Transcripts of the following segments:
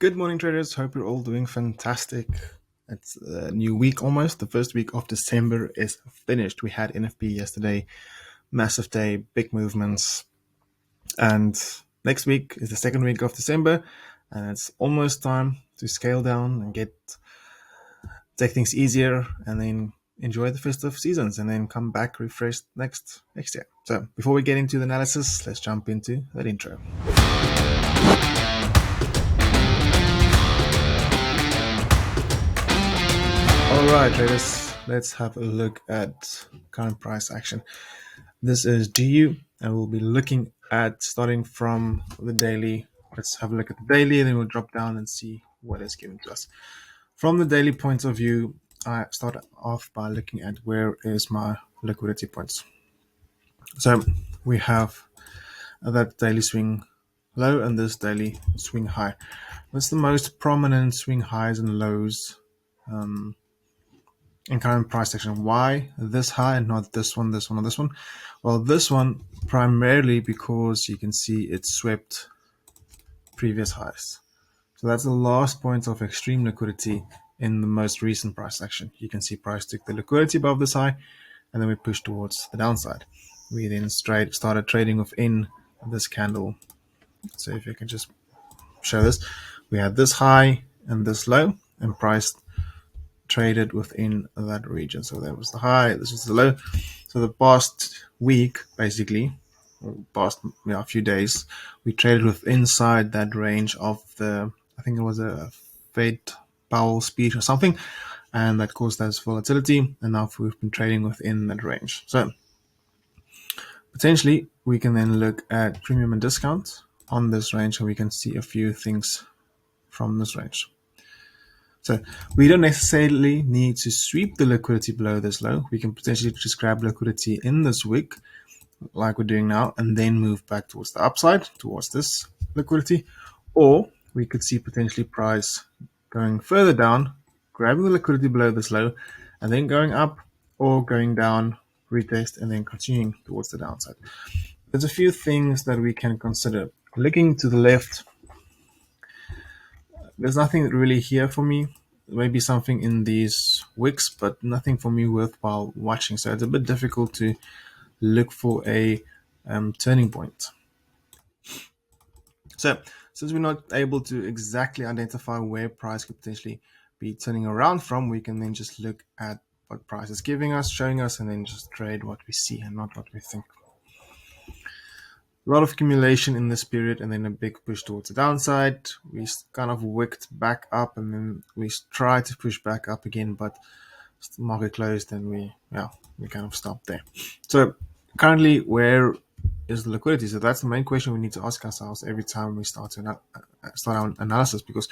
Good morning, traders. Hope you're all doing fantastic. It's a new week almost. The first week of December is finished. We had NFP yesterday, massive day, big movements. And next week is the second week of December, and it's almost time to scale down and take things easier and then enjoy the festive seasons and then come back refreshed next year. So before we get into the analysis, let's jump into that intro. Alright traders, let's have a look at current price action. This is GU and we'll be looking at starting from the daily. Let's have a look at the daily and then we'll drop down and see what is given to us. From the daily point of view, I start off by looking at where is my liquidity points. So we have that daily swing low and this daily swing high. That's the most prominent swing highs and lows in current price action. Why this high and not this one, this one, or this one? Well, this one primarily because you can see it swept previous highs. So that's the last point of extreme liquidity in the most recent price action. You can see price took the liquidity above this high and then we pushed towards the downside. We then started trading within this candle. So if you can just show this, we had this high and this low and price traded within that region. So that was the high, this was the low. So the past week, basically, or past a few days, we traded with inside that range of the, I think it was a Fed Powell speech or something, and that caused that volatility. And now we've been trading within that range. So potentially we can then look at premium and discount on this range, and we can see a few things from this range. So we don't necessarily need to sweep the liquidity below this low. We can potentially just grab liquidity in this wick like we're doing now and then move back towards the upside, towards this liquidity. Or we could see potentially price going further down, grabbing the liquidity below this low and then going up or going down, retest and then continuing towards the downside. There's a few things that we can consider. Looking to the left, there's nothing really here for me. Maybe something in these wicks, but nothing for me worthwhile watching. So it's a bit difficult to look for a turning point. So since we're not able to exactly identify where price could potentially be turning around from, we can then just look at what price is giving us, showing us, and then just trade what we see and not what we think. A lot of accumulation in this period and then a big push towards the downside. We kind of wicked back up and then we tried to push back up again, but the market closed and we kind of stopped there. So currently, where is the liquidity? So that's the main question we need to ask ourselves every time we start our analysis, because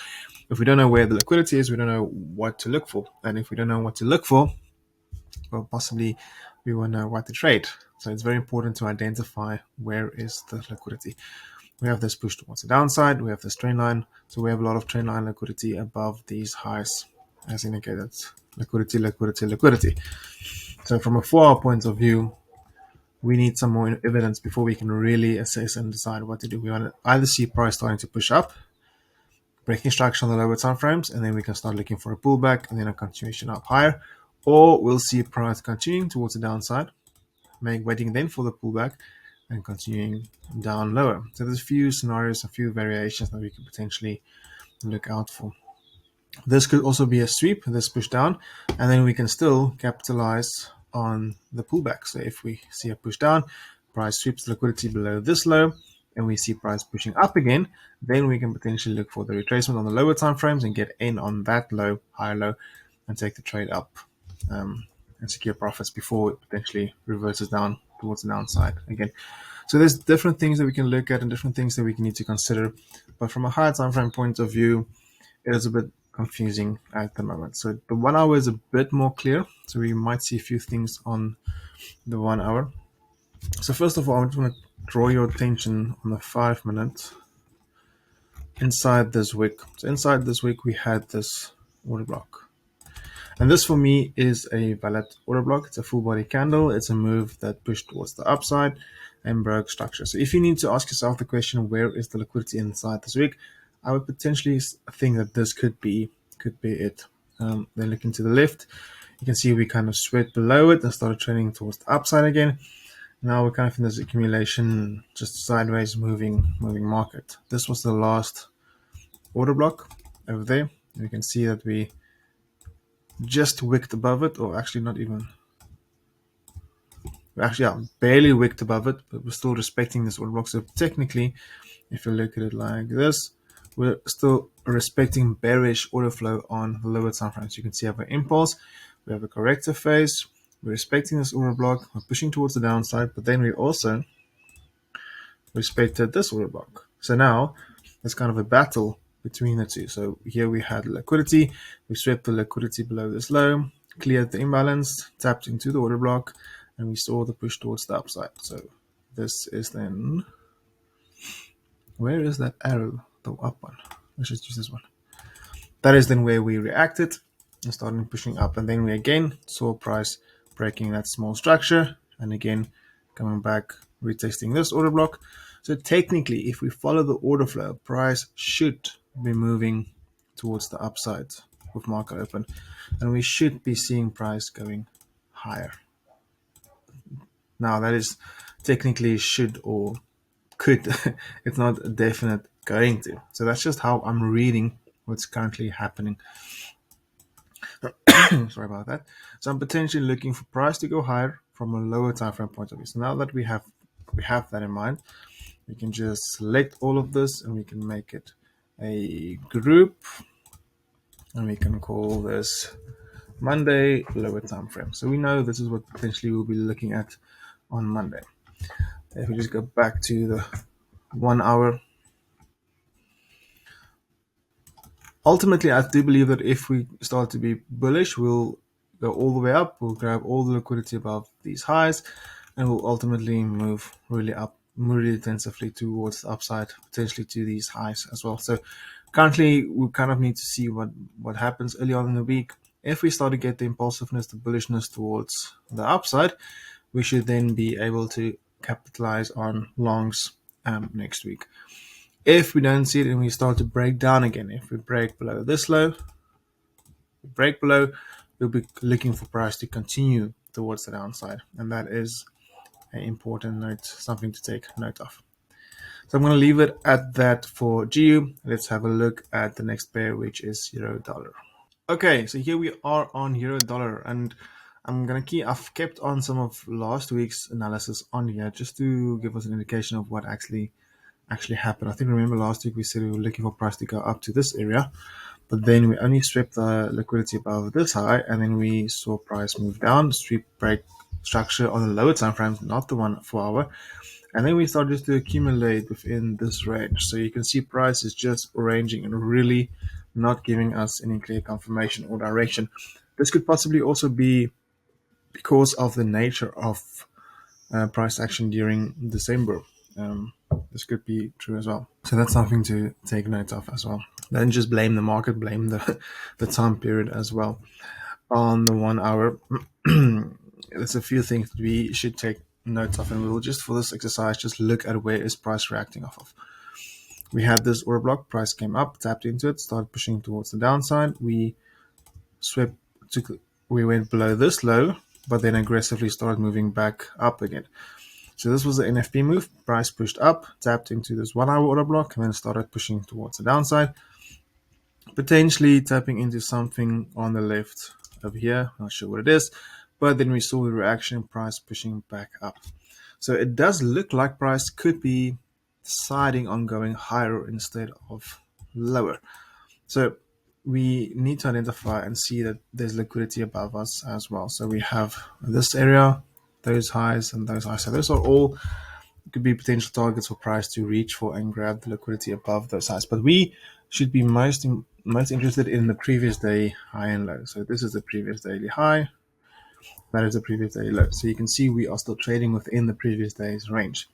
if we don't know where the liquidity is, we don't know what to look for. And if we don't know what to look for, well, possibly we won't know what to trade. So it's very important to identify where is the liquidity. We have this push towards the downside. We have this trend line. So we have a lot of trend line liquidity above these highs, as indicated. Liquidity, liquidity, liquidity. So from a 4-hour point of view, we need some more evidence before we can really assess and decide what to do. We want to either see price starting to push up, breaking structure on the lower time frames, and then we can start looking for a pullback and then a continuation up higher, or we'll see price continuing towards the downside, waiting then for the pullback and continuing down lower. So there's a few scenarios, a few variations that we could potentially look out for. This could also be a sweep, this push down, and then we can still capitalize on the pullback. So if we see a push down, price sweeps liquidity below this low, and we see price pushing up again, then we can potentially look for the retracement on the lower time frames and get in on that low, higher low, and take the trade up and secure profits before it potentially reverses down towards the downside again. So there's different things that we can look at and different things that we need to consider. But from a higher time frame point of view, it is a bit confusing at the moment. So the 1 hour is a bit more clear. So we might see a few things on the 1 hour. So first of all, I just want to draw your attention on the 5 minute inside this wick. So inside this wick, we had this order block. And this for me is a valid order block. It's a full body candle. It's a move that pushed towards the upside and broke structure. So if you need to ask yourself the question, where is the liquidity inside this wick? I would potentially think that this could be it. Then looking to the left, you can see we kind of sweat below it and started trending towards the upside again. Now we're kind of in this accumulation, just sideways moving market. This was the last order block over there. You can see that we just wicked above it, or actually not even. We actually barely wicked above it, but we're still respecting this order block. So technically, if you look at it like this, we're still respecting bearish order flow on the lower time frames. You can see we have an impulse, we have a corrective phase, we're respecting this order block, we're pushing towards the downside, but then we also respected this order block. So now it's kind of a battle between the two. So here we had liquidity, we swept the liquidity below this low, cleared the imbalance, tapped into the order block, and we saw the push towards the upside. So this is then, where is that arrow? The up one. Let's just use this one. That is then where we reacted and started pushing up, and then we again saw price breaking that small structure, and again coming back, retesting this order block. So technically, if we follow the order flow, price should be moving towards the upside with market open, and we should be seeing price going higher. Now that is technically should or could. It's not a definite going to. So that's just how I'm reading what's currently happening. Sorry about that. So I'm potentially looking for price to go higher from a lower time frame point of view. So now that we have that in mind, we can just select all of this and we can make it a group, and we can call this Monday lower time frame. So we know this is what potentially we'll be looking at on Monday. If we just go back to the 1 hour, ultimately I do believe that if we start to be bullish, we'll go all the way up, we'll grab all the liquidity above these highs, and we'll ultimately move really up, really intensively towards the upside, potentially to these highs as well. So currently we kind of need to see what happens early on in the week. If we start to get the impulsiveness, the bullishness towards the upside, we should then be able to capitalize on longs next week. If we don't see it and we start to break down again, if we break below this low, we'll be looking for price to continue towards the downside, and that is an important note, something to take note of. So I'm going to leave it at that for GU. Let's have a look at the next pair, which is euro dollar. Okay, so here we are on euro dollar, and I've kept on some of last week's analysis on here just to give us an indication of what actually happened. I think, remember last week we said we were looking for price to go up to this area, but then we only swept the liquidity above this high, and then we saw price move down, sweep break structure on the lower time frames, not the 1 4 hour, and then we started just to accumulate within this range. So you can see price is just ranging and really not giving us any clear confirmation or direction. This could possibly also be because of the nature of price action during December. This could be true as well. So that's something to take note of as well. Don't just blame the market, blame the time period as well. On the 1 hour, there's a few things that we should take note of, and we'll just, for this exercise, just look at where is price reacting off of. We had this order block, price came up, tapped into it, started pushing towards the downside. We went below this low, but then aggressively started moving back up again. So this was the NFP move. Price pushed up, tapped into this 1 hour order block, and then started pushing towards the downside, potentially tapping into something on the left over here. Not sure what it is, but then we saw the reaction, price pushing back up. So it does look like price could be deciding on going higher instead of lower. So we need to identify and see that there's liquidity above us as well. So we have this area, those highs, and those highs. So those are all could be potential targets for price to reach for and grab the liquidity above those highs. But we should be most interested in the previous day high and low. So this is the previous daily high. That is the previous daily low. So you can see we are still trading within the previous day's range.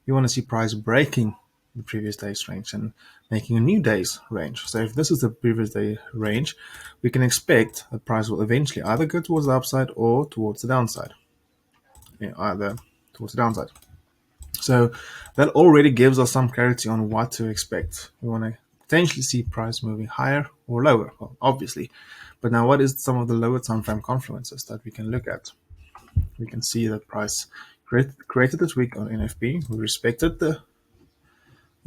You want to see price breaking the previous day's range and making a new day's range. So if this is the previous day range, we can expect that price will eventually either go towards the upside or towards the downside. Either towards the downside. So that already gives us some clarity on what to expect. We want to potentially see price moving higher or lower, well, obviously. But now, what is some of the lower time frame confluences that we can look at? We can see that price created this week on NFP. We respected the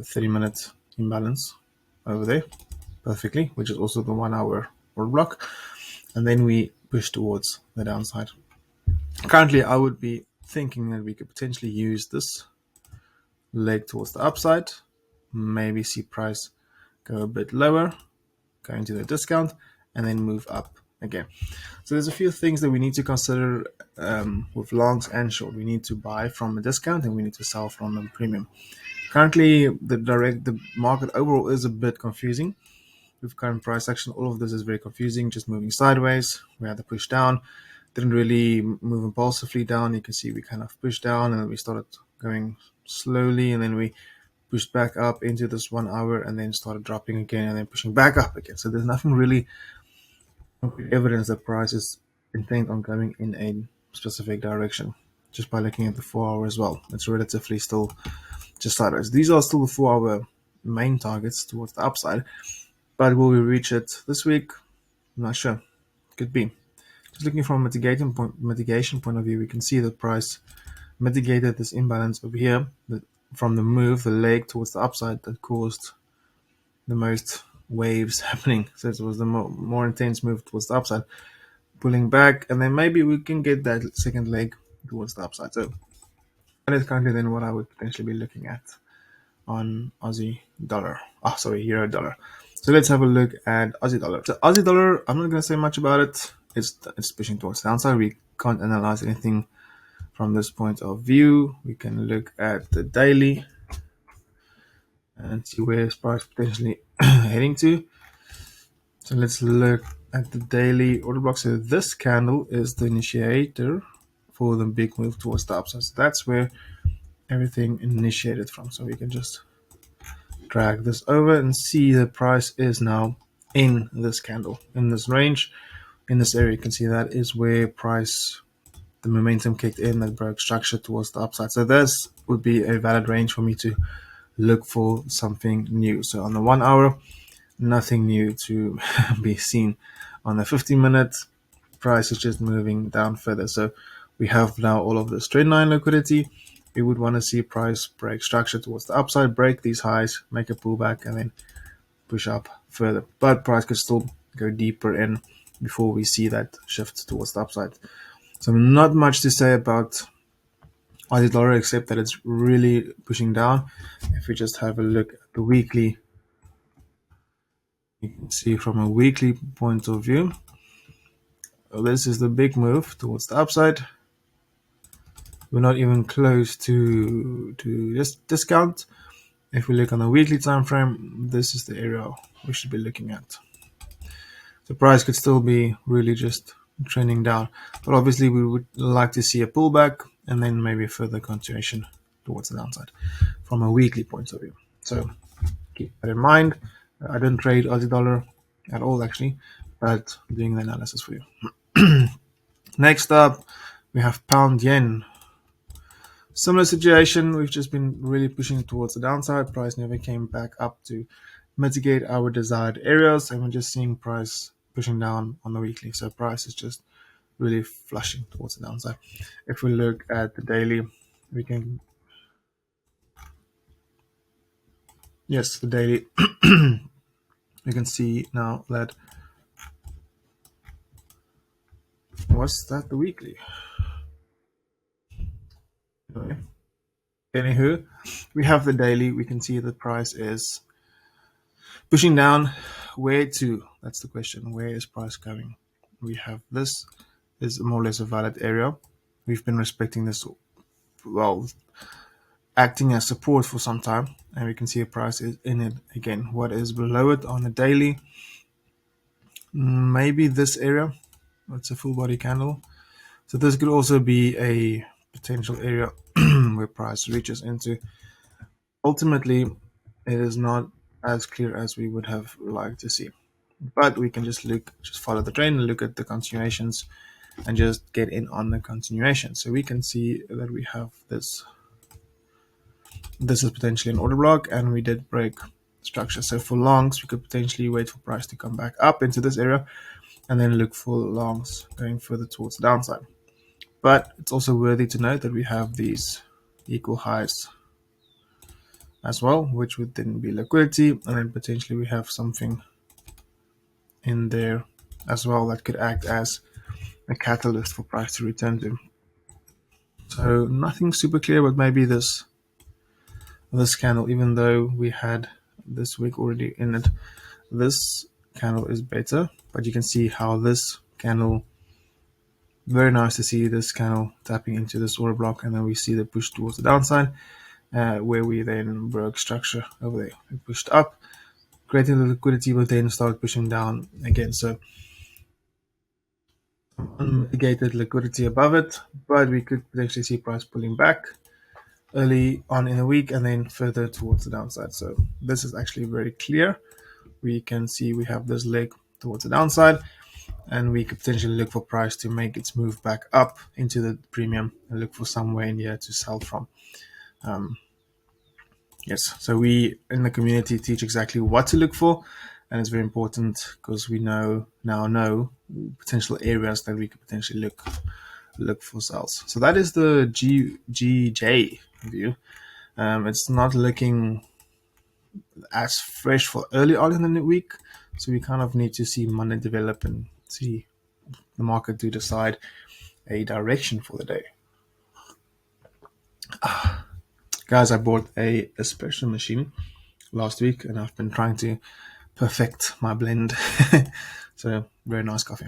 30-minute imbalance over there perfectly, which is also the 1 hour order block. And then we push towards the downside. Currently, I would be thinking that we could potentially use this leg towards the upside, maybe see price go a bit lower, go into the discount, and then move up again. So there's a few things that we need to consider with longs and short. We need to buy from a discount and we need to sell from a premium. Currently, the market overall is a bit confusing. With current price action, all of this is very confusing, just moving sideways. We had to push down, didn't really move impulsively down. You can see we kind of pushed down and then we started going slowly, and then we pushed back up into this 1 hour and then started dropping again and then pushing back up again. So there's nothing really evidence that price is intent on going in a specific direction. Just by looking at the 4 hour as well, it's relatively still just sideways. These are still the 4 hour main targets towards the upside, but will we reach it this week? I'm not sure. Could be. Just looking from a mitigation point of view, we can see that price mitigated this imbalance over here from the move, the leg towards the upside that caused the most waves happening. So it was the more intense move towards the upside, pulling back, and then maybe we can get that second leg towards the upside. So that is currently then what I would potentially be looking at on Aussie dollar. Euro dollar. So let's have a look at Aussie dollar. So Aussie dollar, I'm not going to say much about it. It's pushing towards the downside. We can't analyze anything from this point of view. We can look at the daily and see where this price potentially heading to. So let's look at the daily order block. So this candle is the initiator for the big move towards the upside. So that's where everything initiated from. So we can just drag this over and see the price is now in this candle, in this range, in this area. You can see that is where price, the momentum kicked in, that broke structure towards the upside. So this would be a valid range for me to look for something new. So on the 1 hour, nothing new to be seen. On the 50-minute, price is just moving down further. So we have now all of this trend line liquidity. We would want to see price break structure towards the upside, break these highs, make a pullback, and then push up further. But price could still go deeper in before we see that shift towards the upside. So not much to say about Aussie dollar except that it's really pushing down. If we just have a look at the weekly, you can see from a weekly point of view, this is the big move towards the upside. We're not even close to this discount. If we look on the weekly time frame, this is the area we should be looking at. The price could still be really just trending down, but obviously we would like to see a pullback and then maybe a further continuation towards the downside from a weekly point of view. So keep that in mind. I don't trade Aussie dollar at all actually, but I'm doing the analysis for you. Next up, we have pound yen. Similar situation, we've just been really pushing towards the downside. Price never came back up to mitigate our desired areas, and we're just seeing price pushing down on the weekly. So price is just really flushing towards the downside. If we look at the daily, we can, yes, the daily, we can see now that, was that the weekly? Anywho, we have the daily. We can see the price is pushing down. Where to? That's the question. Where is price going? We have this is more or less a valid area. We've been respecting this, well, acting as support for some time, and we can see a price is in it again. What is below it on the daily? Maybe this area. It's a full body candle. So this could also be a potential area where price reaches into. Ultimately, it is not as clear as we would have liked to see, but we can just follow the trend and look at the continuations and just get in on the continuation. So we can see that we have this is potentially an order block, and we did break structure. So for longs, we could potentially wait for price to come back up into this area and then look for longs going further towards the downside. But it's also worthy to note that we have these equal highs as well, which would then be liquidity, and then potentially we have something in there as well that could act as a catalyst for price to return to. So nothing super clear, but maybe this candle, even though we had this wick already in it, this candle is better. But you can see how this candle, very nice to see this candle tapping into this order block, and then we see the push towards the downside, where we then broke structure over there. We pushed up, creating the liquidity, but then started pushing down again. So unmitigated liquidity above it, but we could potentially see price pulling back early on in the week and then further towards the downside. So this is actually very clear. We can see we have this leg towards the downside, and we could potentially look for price to make its move back up into the premium and look for somewhere in here to sell from. Yes, so we in the community teach exactly what to look for, and it's very important because we now know potential areas that we could potentially look for sales. So that is the GJ view. It's not looking as fresh for early on in the week, so we kind of need to see Monday develop and see the market to decide a direction for the day. Guys, I bought a espresso machine last week, and I've been trying to perfect my blend. So very nice coffee.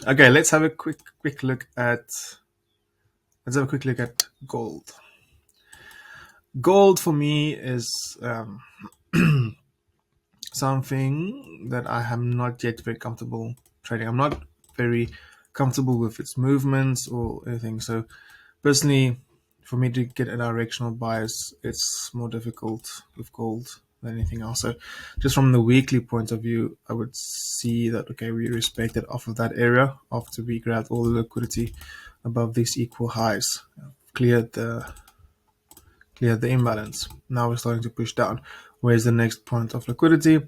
Okay, let's have a quick look at gold. Gold for me is something that I am not yet very comfortable trading. I'm not very comfortable with its movements or anything. So personally, for me to get a directional bias, it's more difficult with gold than anything else. So just from the weekly point of view, I would see that, okay, we respected off of that area after we grabbed all the liquidity above these equal highs, cleared the imbalance. Now we're starting to push down. Where's the next point of liquidity?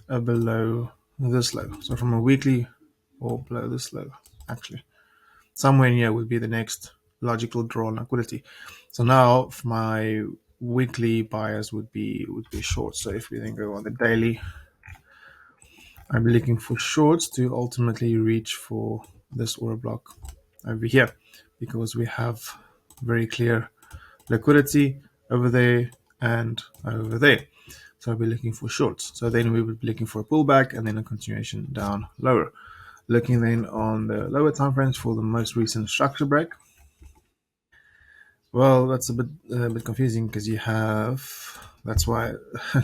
Below this low. So from a weekly, or below this low, actually. Somewhere in here would be the next logical draw on liquidity. So now my weekly buyers would be short. So if we then go on the daily, I'd be looking for shorts to ultimately reach for this order block over here, because we have very clear liquidity over there and over there. So I'll be looking for shorts. So then we would be looking for a pullback and then a continuation down lower. Looking then on the lower time frames for the most recent structure break. Well, that's a bit confusing because you have, that's why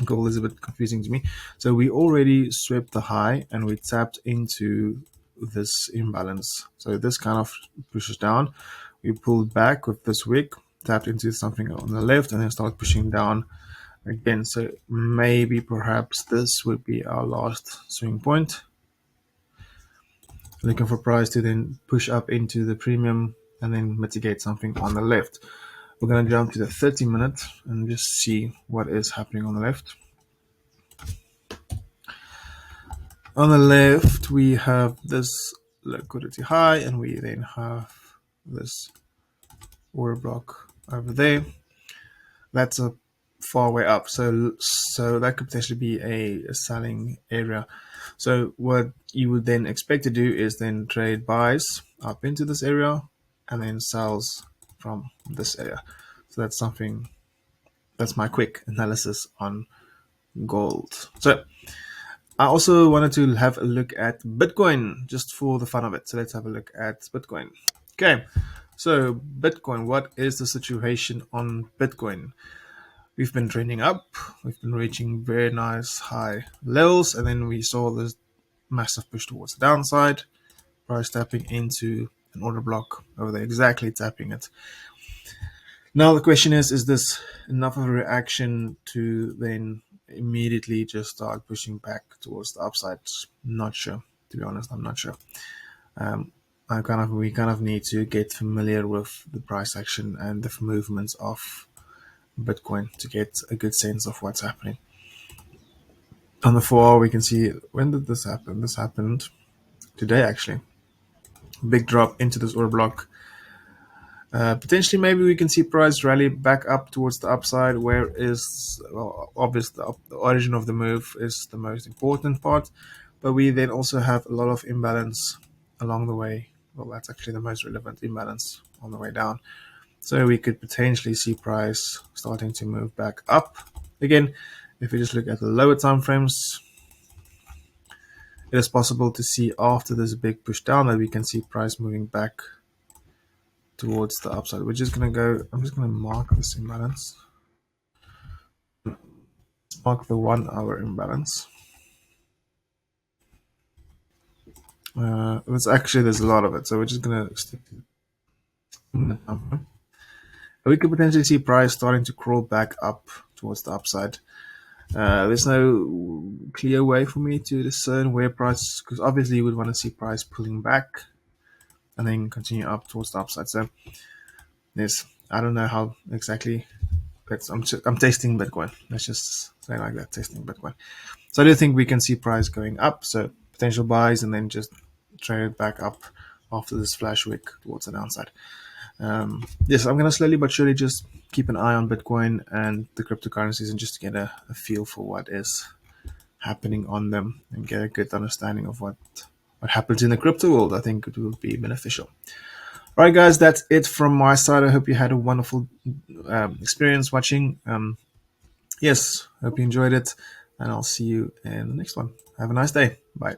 gold is a bit confusing to me. So we already swept the high and we tapped into this imbalance. So this kind of pushes down. We pulled back with this wick, tapped into something on the left, and then start pushing down again. So maybe perhaps this would be our last swing point. Looking for price to then push up into the premium and then mitigate something on the left. We're going to jump to the 30-minute and just see what is happening on the left. On the left, we have this liquidity high, and we then have this order block over there. That's a far way up, so that could potentially be a selling area. So what you would then expect to do is then trade buys up into this area and then sells from this area. So that's my quick analysis on gold. So I also wanted to have a look at Bitcoin just for the fun of it. So let's have a look at Bitcoin. Okay, so Bitcoin, what is the situation on Bitcoin? We've been trending up, we've been reaching very nice high levels, and then we saw this massive push towards the downside, price tapping into an order block over there, exactly tapping it. Now the question is this enough of a reaction to then immediately just start pushing back towards the upside? Not sure, to be honest. I'm not sure. We kind of need to get familiar with the price action and the movements of Bitcoin to get a good sense of what's happening. On the 4 hour, we can see, when did this happen? This happened today, actually. Big drop into this order block. Potentially, maybe we can see price rally back up towards the upside, where is, well, obviously the origin of the move is the most important part, but we then also have a lot of imbalance along the way. Well, that's actually the most relevant imbalance on the way down. So we could potentially see price starting to move back up. Again, if we just look at the lower time frames, it is possible to see after this big push down that we can see price moving back towards the upside. We're just going to go, I'm just going to mark this imbalance. Mark the 1 hour imbalance. It's actually, there's a lot of it, so we're just going to stick to the number. We could potentially see price starting to crawl back up towards the upside. There's no clear way for me to discern where price, because obviously you would want to see price pulling back and then continue up towards the upside. So yes, I don't know how exactly. I'm testing Bitcoin. Let's just say like that, testing Bitcoin. So I do think we can see price going up. So potential buys and then just trade it back up after this flash wick towards the downside. Yes, I'm going to slowly but surely just keep an eye on Bitcoin and the cryptocurrencies and just to get a feel for what is happening on them and get a good understanding of what happens in the crypto world. I think it will be beneficial. All right, guys, that's it from my side. I hope you had a wonderful experience watching. Yes, hope you enjoyed it, and I'll see you in the next one. Have a nice day. Bye.